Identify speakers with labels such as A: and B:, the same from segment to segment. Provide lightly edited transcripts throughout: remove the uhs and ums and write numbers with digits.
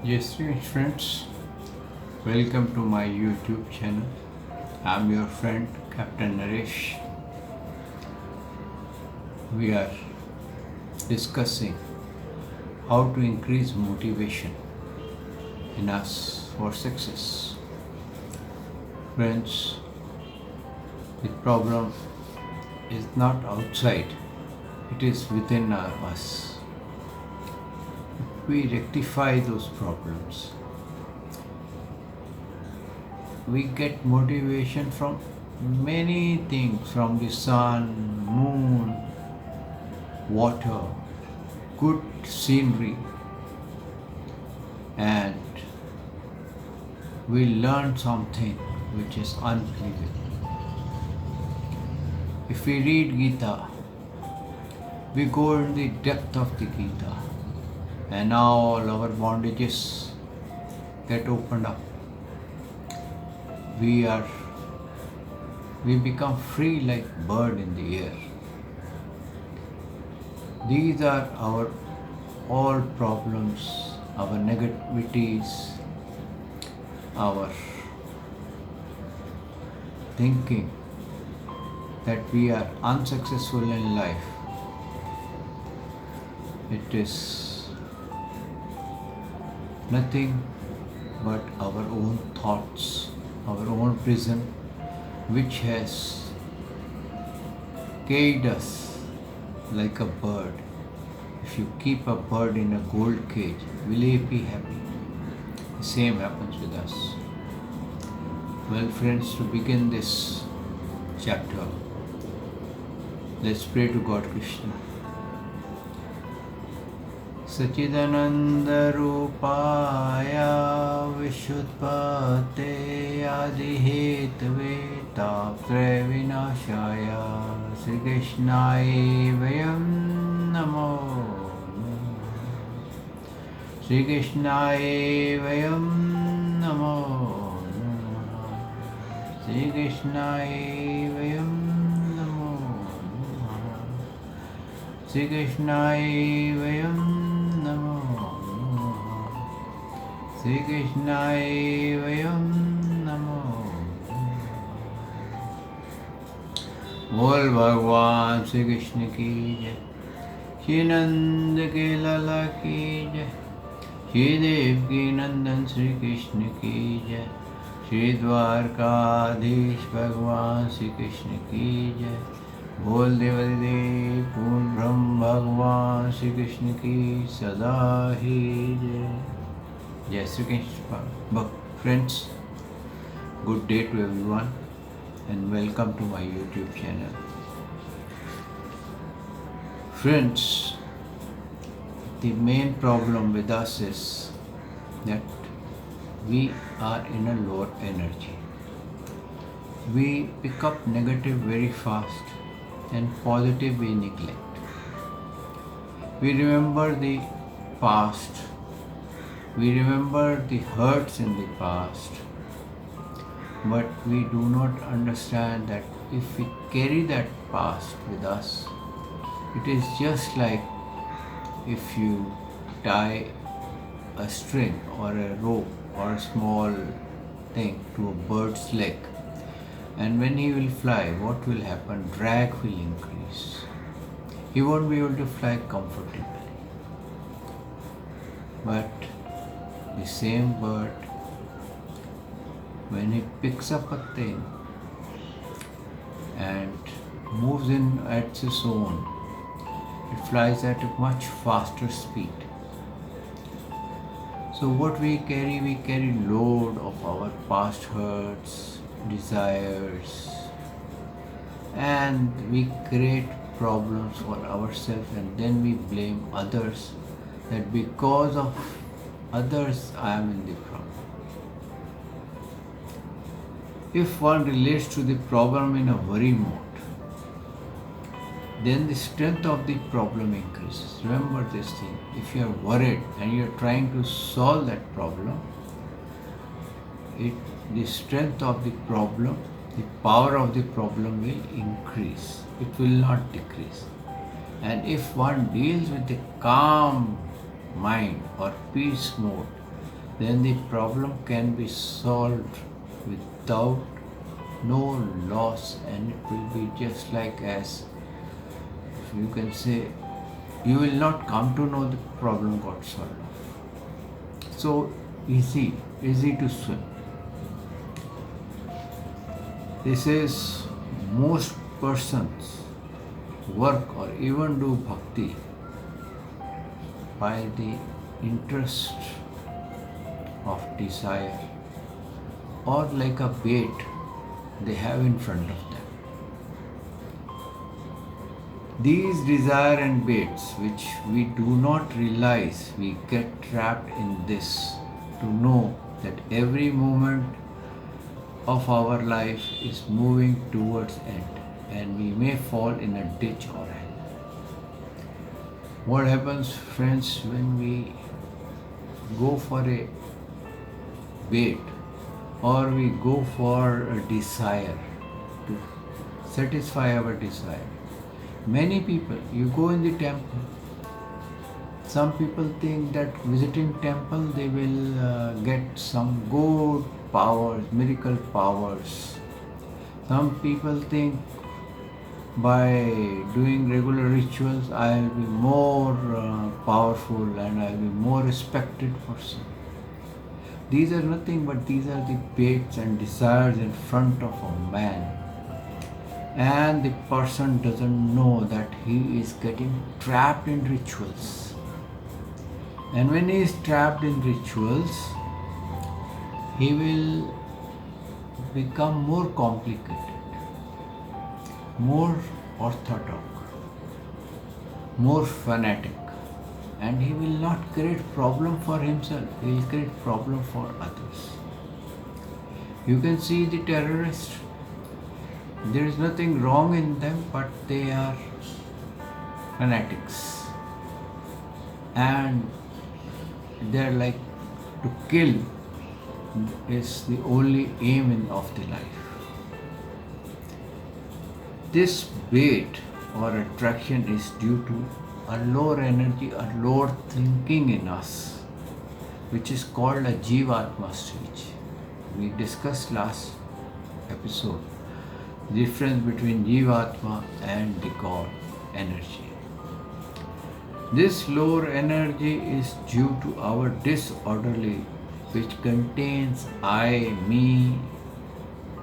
A: Yes, friends, welcome to my YouTube channel. I'm your friend Capt.Naresh. We are discussing how to increase motivation in us for success. Friends, the problem is not outside, it is within us. If we rectify those problems, we get motivation from many things, from the sun, moon, water, good scenery, and we learn something which is unbelievable. If we read Gita, we go in the depth of the Gita, and all our bondages get opened up. We become free like bird in the air. These are our all problems, our negativities, our thinking that we are unsuccessful in life. It is nothing but our own thoughts, our own prison, which has caged us like a bird. If you keep a bird in a gold cage, will he be happy? The same happens with us. Well, friends, to begin this chapter, let's pray to God Krishna. सच्चिदानन्दरूपाय विशुद्धपते आदिहेतवे तापत्रयविनाशाय श्रीकृष्णाय वयं नमो श्रीकृष्णाय वयं नमो श्रीकृष्णाय वयं नमो श्रीकृष्णाय वयं नमो श्रीकृष्णाय वयं नमो। बोल भगवान श्री कृष्ण की जय, श्री नंद के लाला की जय, श्री देव की नंदन श्री कृष्ण की जय, श्री द्वारकाधीश भगवान श्री कृष्ण की जय। बोल देवदेव पूर्ण ब्रह्म भगवान श्री कृष्ण की सदा ही जय। जय Shri Krishna. Friends, good day to everyone and welcome to my YouTube channel. Friends, the main problem with us is that we are in a lower energy. We pick up negative very fast and positive we neglect. We remember the past. We remember the hurts in the past. But we do not understand that if we carry that past with us, it is just like if you tie a string or a rope or a small thing to a bird's leg. And when he will fly, what will happen? Drag will increase. He won't be able to fly comfortably. But the same bird, when he picks up a thing and moves in at its own, it flies at a much faster speed. So what we carry load of our past hurts, desires, and we create problems for ourselves, and then we blame others that because of others I am in the problem. If one relates to the problem in a worry mode, then the strength of the problem increases. Remember this thing, if you are worried and you are trying to solve that problem, the strength of the problem, the power of the problem will increase. It will not decrease. And if one deals with a calm mind or peace mode, then the problem can be solved without no loss, and it will be just like, as you can say, you will not come to know the problem got solved. So easy to swim. This is, most persons work or even do bhakti by the interest of desire, or like a bait they have in front of them. These desire and baits, which we do not realize, we get trapped in this, to know that every moment of our life is moving towards end, and we may fall in a ditch or hell. What happens, friends, when we go for a bait, or we go for a desire, to satisfy our desire? Many people, you go in the temple, some people think that visiting temple they will get some good powers, miracle powers. Some people think by doing regular rituals I will be more powerful and I will be more respected person. These are nothing but these are the baits and desires in front of a man, and the person doesn't know that he is getting trapped in rituals. And when he is trapped in rituals, he will become more complicated, more orthodox, more fanatic, and he will not create problem for himself, he will create problem for others. You can see the terrorists, there is nothing wrong in them, but they are fanatics, and they are like, to kill is the only aim of the life. This bait or attraction is due to a lower energy, a lower thinking in us, which is called a Jivatma stage. We discussed last episode the difference between Jivatma and the God energy. This lower energy is due to our disorderly, which contains I, me,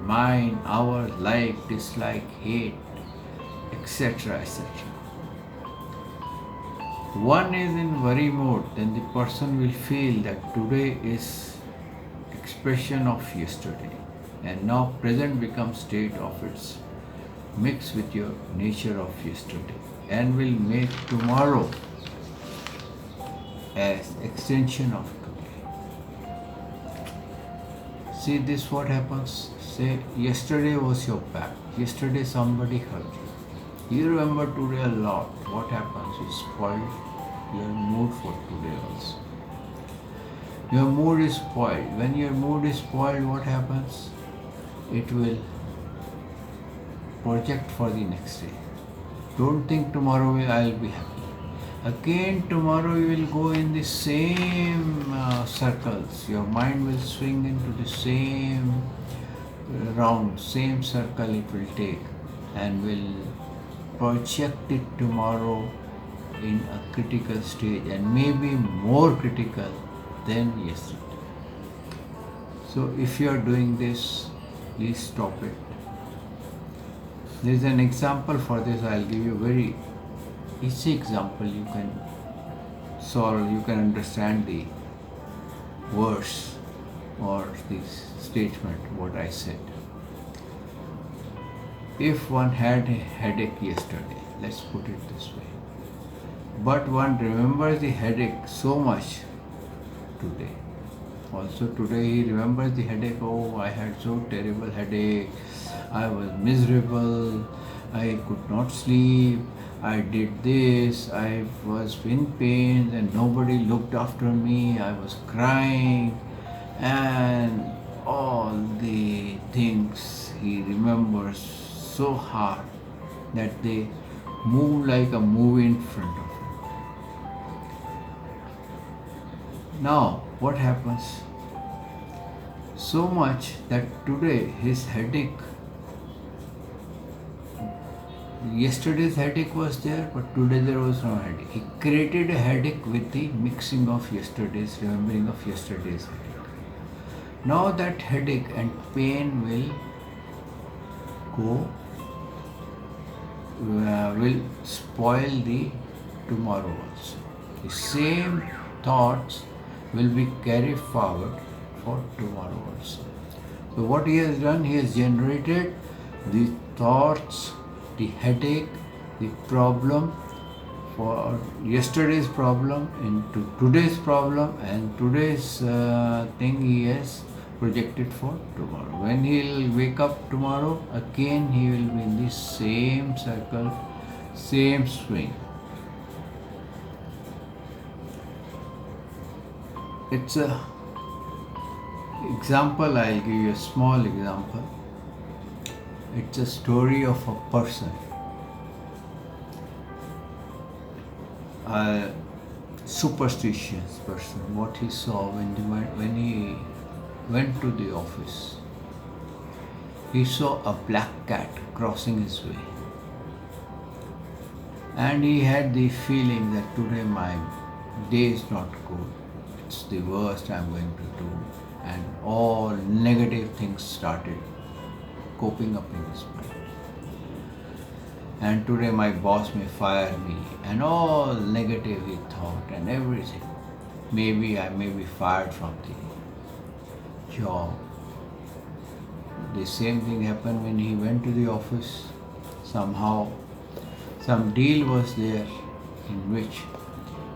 A: mine, our, like, dislike, hate, etc. etc. One is in worry mode, then the person will feel that today is expression of yesterday, and now present becomes state of its mix with your nature of yesterday, and will make tomorrow as extension of today. See this, what happens? Say yesterday was your back, yesterday somebody hurt you. You remember today a lot. What happens? You spoil your mood for today also. Your mood is spoiled. When your mood is spoiled, what happens? It will project for the next day. Don't think tomorrow I will be happy. Again tomorrow you will go in the same circles. Your mind will swing into the same round, same circle it will take, and will project it tomorrow in a critical stage, and maybe more critical than yesterday. So if you are doing this, please stop it. There is an example for this. I'll give you a very easy example. You can solve, you can understand the verse or the statement what I said. If one had a headache yesterday, let's put it this way, but one remembers the headache so much today. Also today he remembers the headache. Oh, I had so terrible headache. I was miserable. I could not sleep. I did this. I was in pain and nobody looked after me. I was crying, and all the things he remembers so hard that they move like a movie in front of him. Now, what happens? So much that today his headache, yesterday's headache was there, but today there was no headache. He created a headache with the mixing of yesterday's, remembering of yesterday's headache. Now that headache and pain will go, will spoil the tomorrow also. The same thoughts will be carried forward for tomorrow also. So what he has done, he has generated the thoughts, the headache, the problem for yesterday's problem into today's problem, and today's thing he has projected for tomorrow. When he will wake up tomorrow, again he will be in the same circle, same swing. It's a example, I'll give you a small example. It's a story of a person, a superstitious person. What he saw when he went to the office, he saw a black cat crossing his way, and he had the feeling that today my day is not good. It's the worst I'm going to do, and all negative things started coping up in his mind. And today my boss may fire me, and all negative he thought and everything. Maybe I may be fired from the job. The same thing happened when he went to the office. Somehow some deal was there in which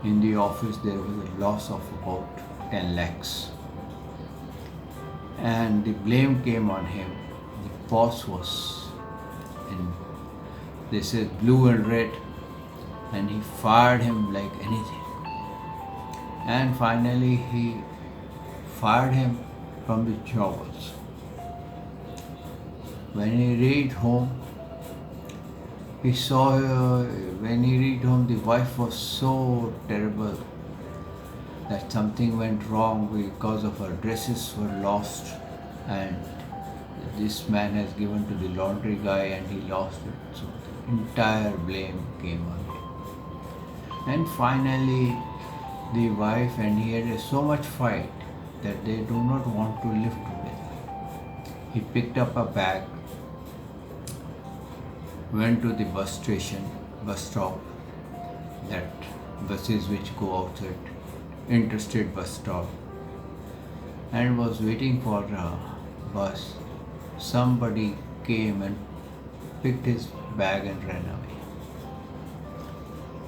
A: in the office there was a loss of about 10 lakhs. And the blame came on him. The boss was in, they said, blue and red, and he fired him like anything. And finally he fired him from the job also. When he reached home, he saw, when he reached home, the wife was so terrible that something went wrong because of her dresses were lost, and this man has given to the laundry guy and he lost it. So the entire blame came on him. And finally the wife and he had so much fight that they do not want to live together. He picked up a bag, went to the bus stop, that buses which go outside, interstate bus stop, and was waiting for a bus. Somebody came and picked his bag and ran away.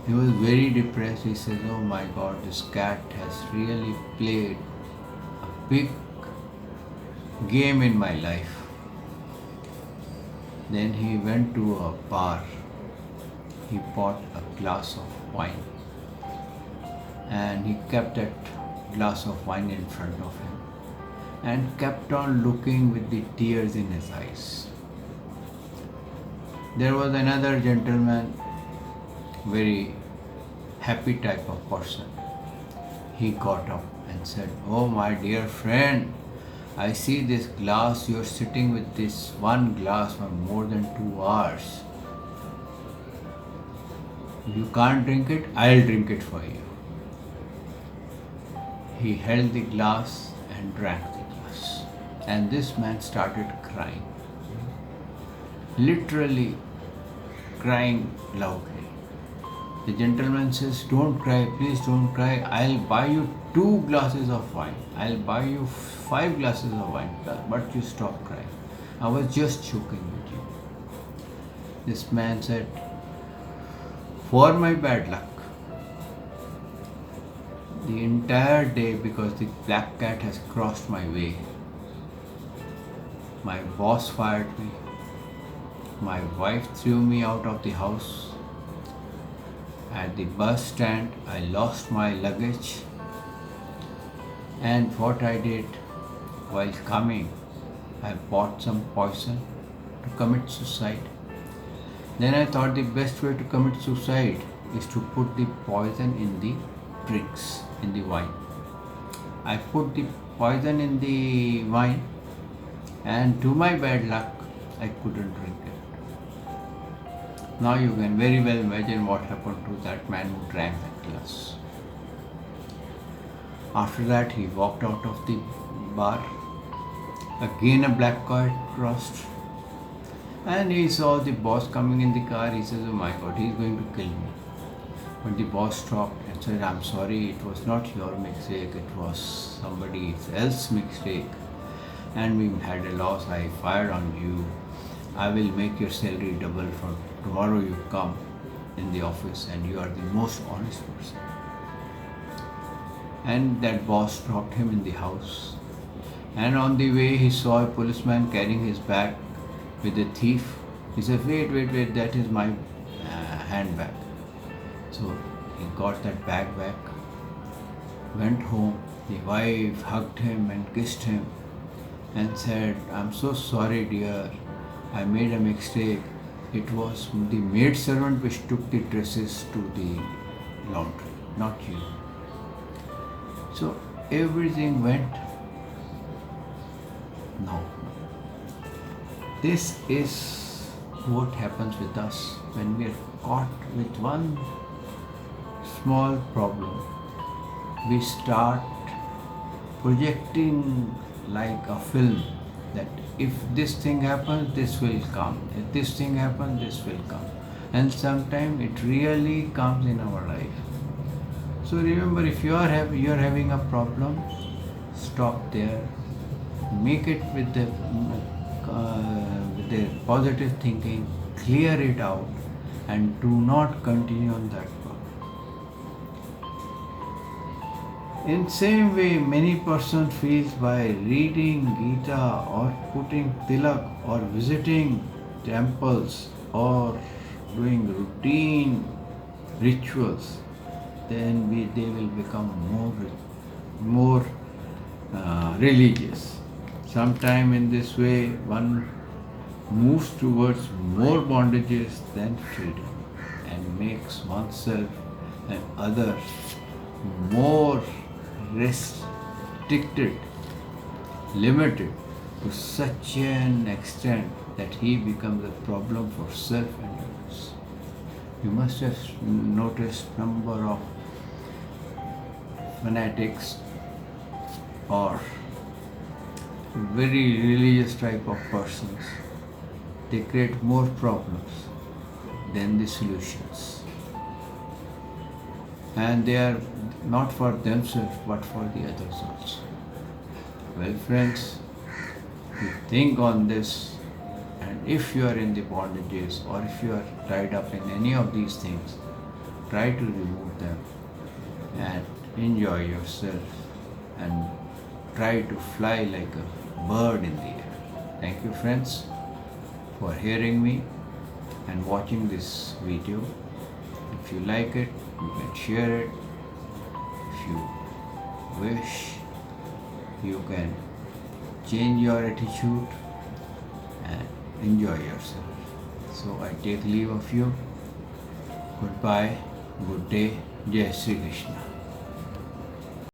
A: He was very depressed. He said, oh my God, this cat has really played a big game in my life. Then he went to a bar. He bought a glass of wine, and he kept that glass of wine in front of him and kept on looking with the tears in his eyes. There was another gentleman, very happy type of person. He got up and said, oh my dear friend, I see this glass, you're sitting with this one glass for more than 2 hours. You can't drink it, I'll drink it for you. He held the glass and drank the glass. And this man started crying. Literally crying loudly. The gentleman says, don't cry, please don't cry. I'll buy you 2 glasses of wine. I'll buy you 5 glasses of wine, but you stop crying. I was just joking with you. This man said, for my bad luck, the entire day, because the black cat has crossed my way, my boss fired me, my wife threw me out of the house. At the bus stand, I lost my luggage, and what I did while coming, I bought some poison to commit suicide. Then I thought the best way to commit suicide is to put the poison in the drinks, in the wine. I put the poison in the wine, and to my bad luck, I couldn't drink it. Now you can very well imagine what happened to that man who drank that glass. After that, he walked out of the bar. Again, a black cat crossed, and he saw the boss coming in the car. He says, "Oh my God, he's going to kill me." But the boss stopped and said, "I'm sorry, it was not your mistake, it was somebody else's mistake. And we had a loss, I fired on you. I will make your salary double for tomorrow you come in the office, and you are the most honest person." And that boss dropped him in the house. And on the way, he saw a policeman carrying his bag with a thief. He said, wait, that is my handbag. So he got that bag back, went home. The wife hugged him and kissed him and said, "I'm so sorry, dear. I made a mistake. It was the maid servant which took the dresses to the laundry, not you." So everything went. No. This is what happens with us when we are caught with one small problem. We start projecting like a film that if this thing happens, this will come. If this thing happens, this will come. And sometimes it really comes in our life. So remember, if you are having a problem, stop there. Make it with the positive thinking, clear it out, and do not continue on that path. In same way, many persons feel by reading Gita or putting tilak or visiting temples or doing routine rituals, then they will become more religious. Sometime in this way, one moves towards more bondages than freedom, and makes oneself and others more restricted, limited to such an extent that he becomes a problem for self and others. You must have noticed number of fanatics or very religious type of persons. They create more problems than the solutions. And they are not for themselves but for the others also. Well, friends, you think on this, and if you are in the bondages or if you are tied up in any of these things, try to remove them and enjoy yourself and try to fly like a bird in the air. Thank you, friends, for hearing me and watching this video. If you like it, you can share it. If you wish, you can change your attitude and enjoy yourself. So I take leave of you. Goodbye, good day, Jai Shri Krishna.